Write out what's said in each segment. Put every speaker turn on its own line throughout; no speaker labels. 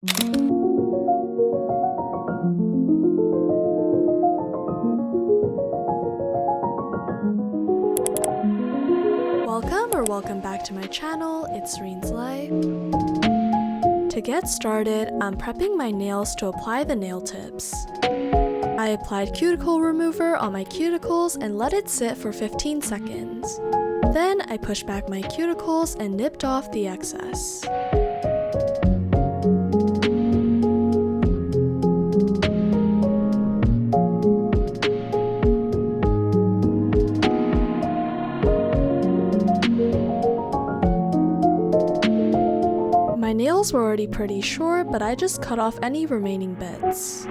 Welcome back to my channel, it's Serene's Life. To get started, I'm prepping my nails to apply the nail tips. I applied cuticle remover on my cuticles and let it sit for 15 seconds. Then I pushed back my cuticles and nipped off the excess. My nails were already pretty short, but I just cut off any remaining bits.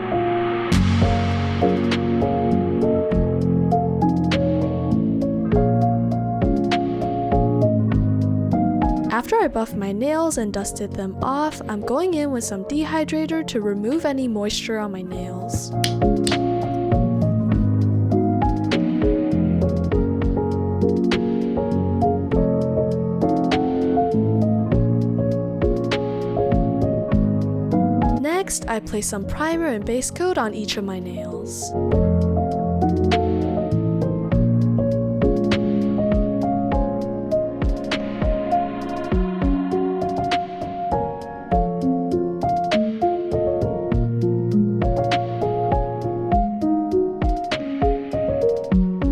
After I buffed my nails and dusted them off, I'm going in with some dehydrator to remove any moisture on my nails. Next, I place some primer and base coat on each of my nails.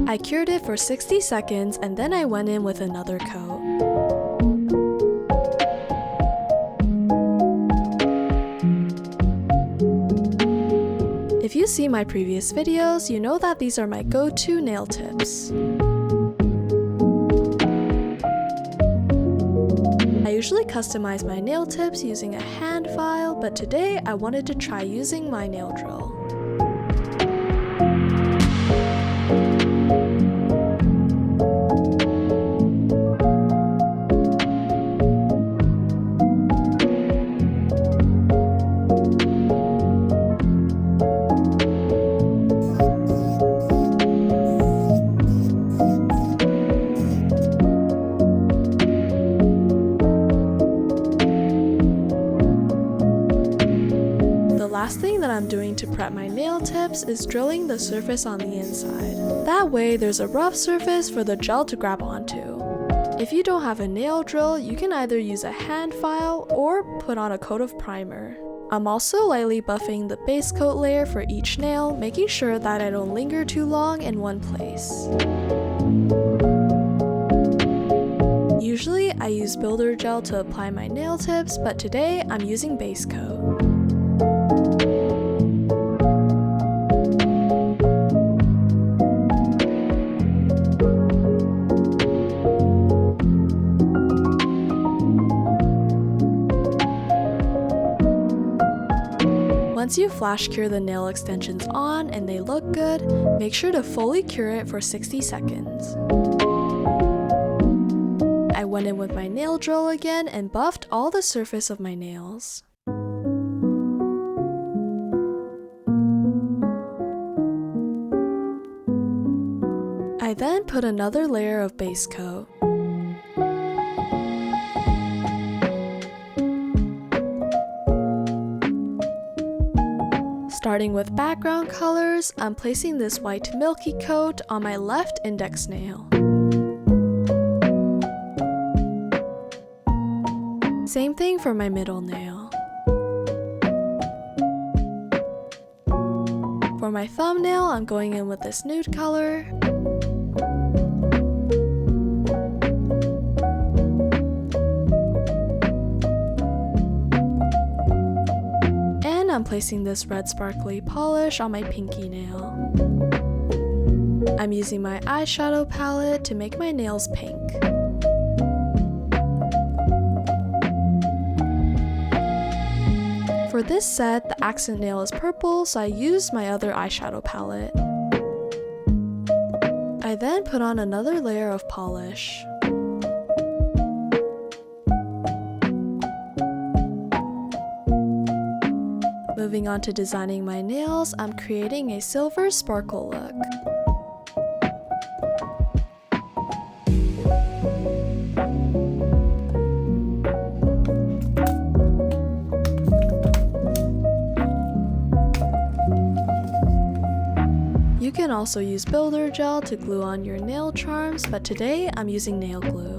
I cured it for 60 seconds and then I went in with another coat. If you see my previous videos, you know that these are my go-to nail tips. I usually customize my nail tips using a hand file, but today I wanted to try using my nail drill. The last thing that I'm doing to prep my nail tips is drilling the surface on the inside. That way there's a rough surface for the gel to grab onto. If you don't have a nail drill, you can either use a hand file or put on a coat of primer. I'm also lightly buffing the base coat layer for each nail, making sure that I don't linger too long in one place. Usually I use builder gel to apply my nail tips, but today I'm using base coat. Once you flash cure the nail extensions on and they look good, make sure to fully cure it for 60 seconds. I went in with my nail drill again and buffed all the surface of my nails. I then put another layer of base coat. Starting with background colors, I'm placing this white milky coat on my left index nail. Same thing for my middle nail. For my thumbnail, I'm going in with this nude color. I'm placing this red sparkly polish on my pinky nail. I'm using my eyeshadow palette to make my nails pink. For this set, the accent nail is purple, so I used my other eyeshadow palette. I then put on another layer of polish. Moving on to designing my nails, I'm creating a silver sparkle look. can also use builder gel to glue on your nail charms, but today I'm using nail glue.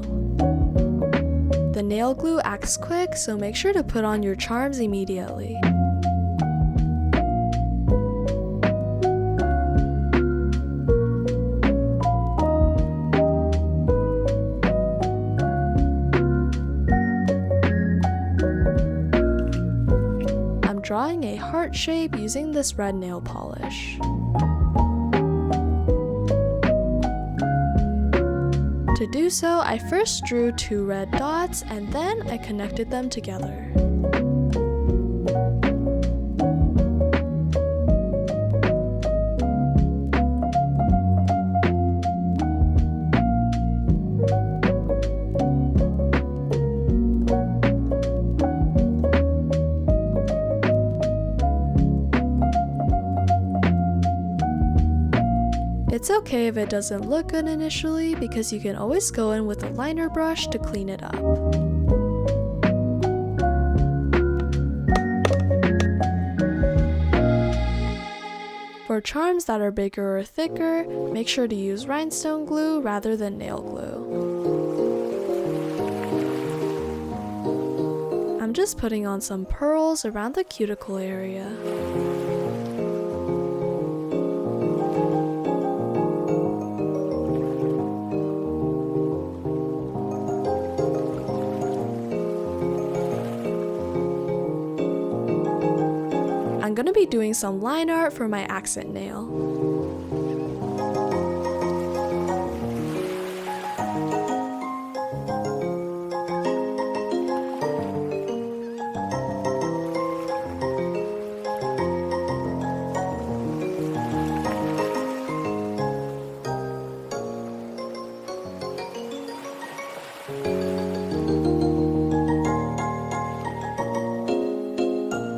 The nail glue acts quick, so make sure to put on your charms immediately. I'm drawing a heart shape using this red nail polish. To do so, I first drew 2 red dots and then I connected them together. It's okay if it doesn't look good initially because you can always go in with a liner brush to clean it up. For charms that are bigger or thicker, make sure to use rhinestone glue rather than nail glue. I'm just putting on some pearls around the cuticle area. I'm gonna be doing some line art for my accent nail.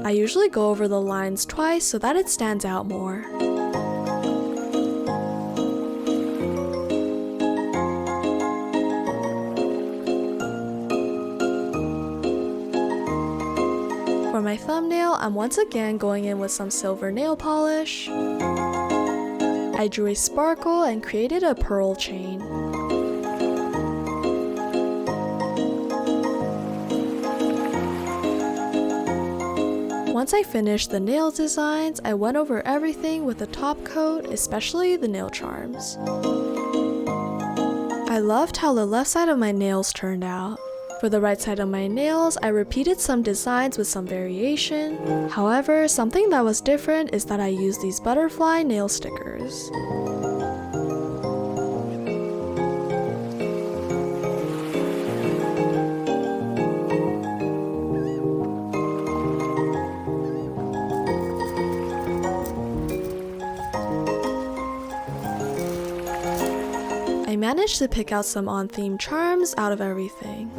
I usually go over the lines twice so that it stands out more. For my thumbnail, I'm once again going in with some silver nail polish. I drew a sparkle and created a pearl chain. Once I finished the nail designs, I went over everything with a top coat, especially the nail charms. I loved how the left side of my nails turned out. For the right side of my nails, I repeated some designs with some variation. However, something that was different is that I used these butterfly nail stickers. I managed to pick out some on-theme charms out of everything.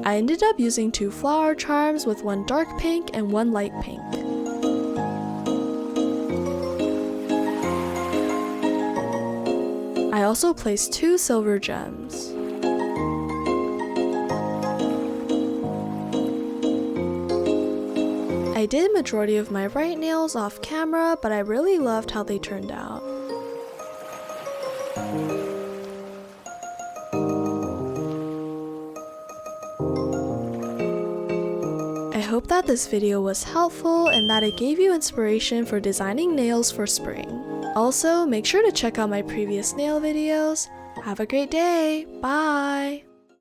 I ended up using 2 flower charms with one dark pink and one light pink. I also placed 2 silver gems. I did majority of my right nails off camera, but I really loved how they turned out. I hope that this video was helpful and that it gave you inspiration for designing nails for spring. Also, make sure to check out my previous nail videos. Have a great day! Bye!